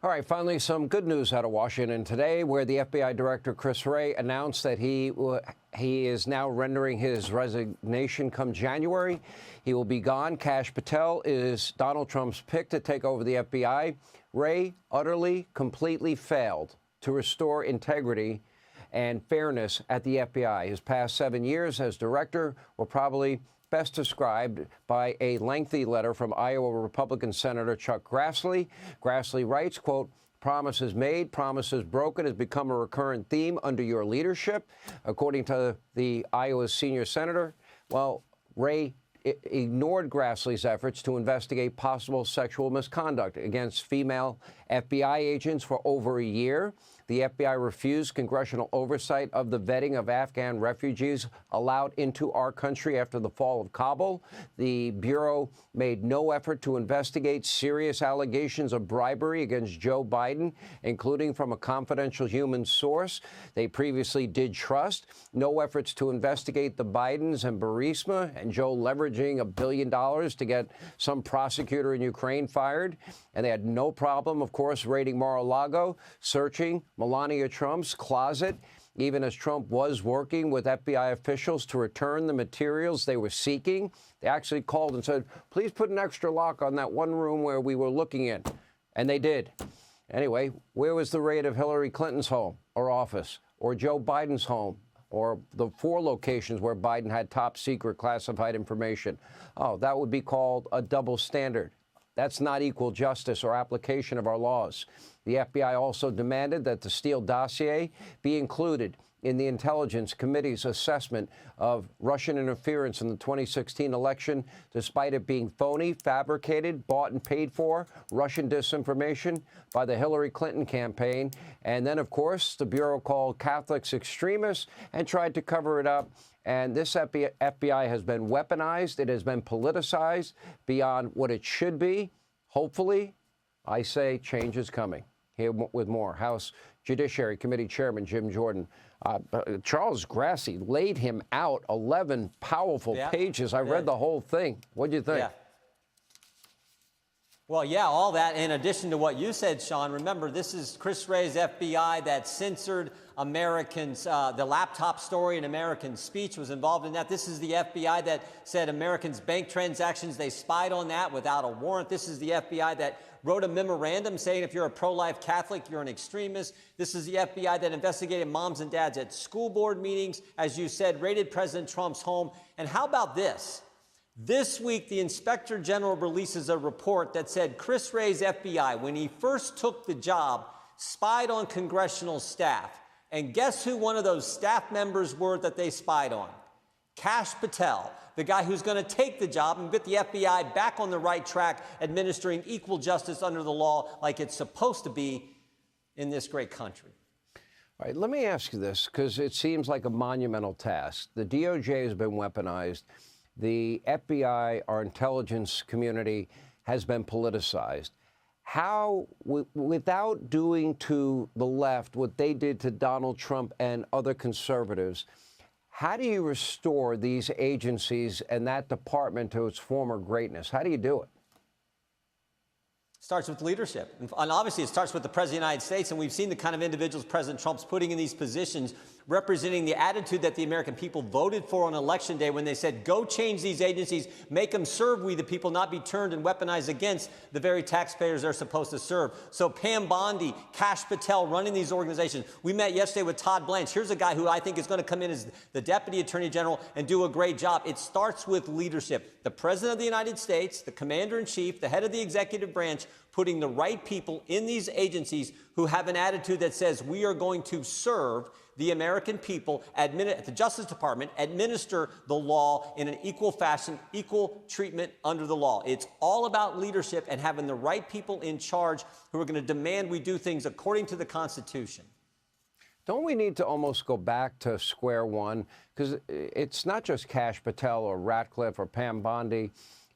All right, finally, some good news out of Washington today, where the FBI Director Chris Wray announced that he is now rendering his resignation come January. He will be gone. Kash Patel is Donald Trump's pick to take over the FBI. Wray utterly, completely failed to restore integrity and fairness at the FBI. His past 7 years as director were probably best described by a lengthy letter from Iowa Republican Senator Chuck Grassley. Grassley writes, quote, "Promises made, promises broken has become a recurrent theme under your leadership." According to the Iowa senior senator, well, Wray ignored Grassley's efforts to investigate possible sexual misconduct against female FBI agents for over a year. The FBI refused congressional oversight of the vetting of Afghan refugees allowed into our country after the fall of Kabul. The Bureau made no effort to investigate serious allegations of bribery against Joe Biden, including from a confidential human source they previously did trust. No efforts to investigate the Bidens and Burisma and Joe leveraging $1 billion to get some prosecutor in Ukraine fired. And they had no problem, of course, raiding Mar-a-Lago, searching Melania Trump's closet, even as Trump was working with FBI officials to return the materials they were seeking. They actually called and said, please put an extra lock on that one room where we were looking in. And they did. Anyway, where was the raid of Hillary Clinton's home or office, or Joe Biden's home, or the 4 locations where Biden had top secret classified information? Oh, that would be called a double standard. That's not equal justice or application of our laws. The FBI also demanded that the Steele dossier be included in the Intelligence Committee's assessment of Russian interference in the 2016 election, despite it being phony, fabricated, bought and paid for, Russian disinformation by the Hillary Clinton campaign. And then, of course, the Bureau called Catholics extremists and tried to cover it up. And this FBI has been weaponized. It has been politicized beyond what it should be. Hopefully, I say change is coming. Here with more, House Judiciary Committee Chairman Jim Jordan. Charles Grassley laid him out 11 powerful pages. I read the whole thing. What do you think? Yeah. Well, yeah, all that. In addition to what you said, Sean, remember, this is Chris Wray's FBI that censored Americans. The laptop story in American Speech was involved in that. This is the FBI that said Americans' bank transactions, they spied on that without a warrant. This is the FBI that wrote a memorandum saying if you're a pro-life Catholic, you're an extremist. This is the FBI that investigated moms and dads at school board meetings, as you said, raided President Trump's home. And how about this? This week, the Inspector General releases a report that said Chris Wray's FBI, when he first took the job, spied on congressional staff. And guess who one of those staff members were that they spied on? Kash Patel, the guy who's going to take the job and get the FBI back on the right track, administering equal justice under the law like it's supposed to be in this great country. All right, let me ask you this, because it seems like a monumental task. The DOJ has been weaponized. The FBI, our intelligence community, has been politicized. How, without doing to the left what they did to Donald Trump and other conservatives, how do you restore these agencies and that department to its former greatness? How do you do it? Starts with leadership. And obviously, it starts with the President of the United States. And we've seen the kind of individuals President Trump's putting in these positions, representing the attitude that the American people voted for on Election Day when they said, go change these agencies, make them serve we the people, not be turned and weaponized against the very taxpayers they're supposed to serve. So Pam Bondi, Kash Patel running these organizations. We met yesterday with Todd Blanche. Here's a guy who I think is going to come in as the Deputy Attorney General and do a great job. It starts with leadership. The President of the United States, the Commander-in-Chief, the head of the executive branch, putting the right people in these agencies who have an attitude that says we are going to serve the American people, at the Justice Department, administer the law in an equal fashion, equal treatment under the law. It's all about leadership and having the right people in charge who are going to demand we do things according to the Constitution. Don't we need to almost go back to square one? Because it's not just Kash Patel or Ratcliffe or Pam Bondi.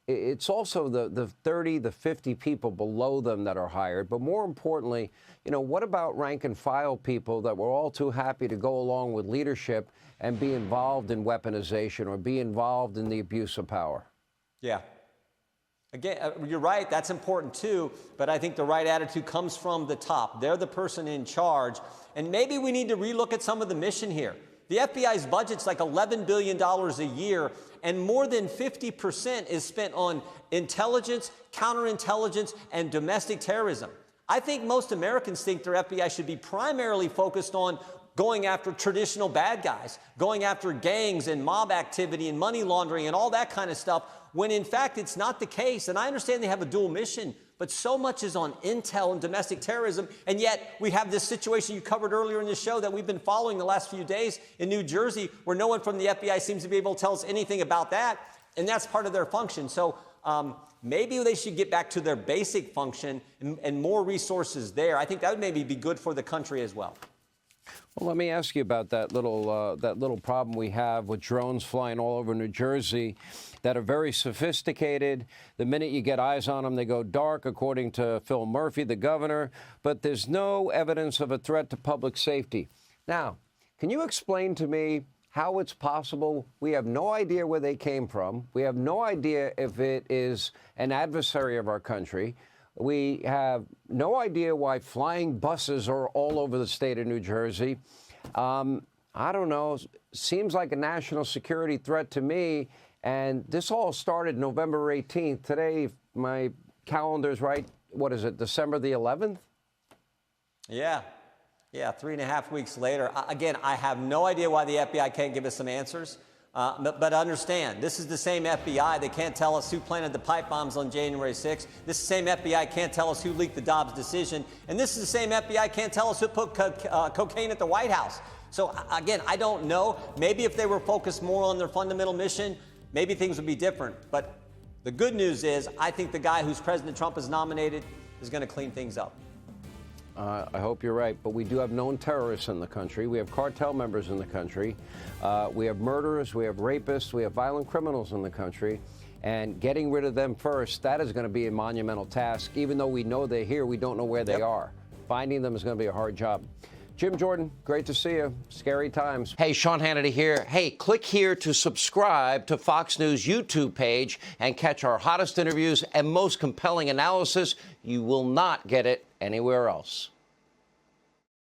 It's also the 30, the 50 people below them that are hired. But more importantly, you know, what about rank and file people that were all too happy to go along with leadership and be involved in weaponization or be involved in the abuse of power? Yeah. Again, you're right. That's important, too. But I think the right attitude comes from the top. They're the person in charge. And maybe we need to relook at some of the mission here. The FBI's budget's like $11 billion a year, and more than 50% is spent on intelligence, counterintelligence, and domestic terrorism. I think most Americans think their FBI should be primarily focused on going after traditional bad guys, going after gangs and mob activity and money laundering and all that kind of stuff, when in fact it's not the case. And I understand they have a dual mission, but so much is on intel and domestic terrorism, and yet we have this situation you covered earlier in the show that we've been following the last few days in New Jersey, where no one from the FBI seems to be able to tell us anything about that, and that's part of their function. So maybe they should get back to their basic function and more resources there. I think that would maybe be good for the country as well. Well, let me ask you about that little problem we have with drones flying all over New Jersey that are very sophisticated. The minute you get eyes on them, they go dark, according to Phil Murphy, the governor. But there's no evidence of a threat to public safety. Now, can you explain to me how it's possible? We have no idea where they came from. We have no idea if it is an adversary of our country. We have no idea why flying buses are all over the state of New Jersey. I don't know. Seems like a national security threat to me. And this all started November 18th. Today, if my calendar's right, what is it, December the 11th? Yeah, 3.5 weeks later. Again, I have no idea why the FBI can't give us some answers. But understand, this is the same FBI. They can't tell us who planted the pipe bombs on January 6th. This same FBI can't tell us who leaked the Dobbs decision. And this is the same FBI can't tell us who put cocaine at the White House. So, again, I don't know. Maybe if they were focused more on their fundamental mission, maybe things would be different. But the good news is I think the guy who's President Trump has nominated is going to clean things up. I hope you're right, but we do have known terrorists in the country. We have cartel members in the country. We have murderers, we have rapists, we have violent criminals in the country. And getting rid of them first, that is going to be a monumental task. Even though we know they're here, we don't know where they are. Finding them is going to be a hard job. Jim Jordan, great to see you. Scary times. Hey, Sean Hannity here. Hey, click here to subscribe to Fox News YouTube page and catch our hottest interviews and most compelling analysis. You will not get it anywhere else.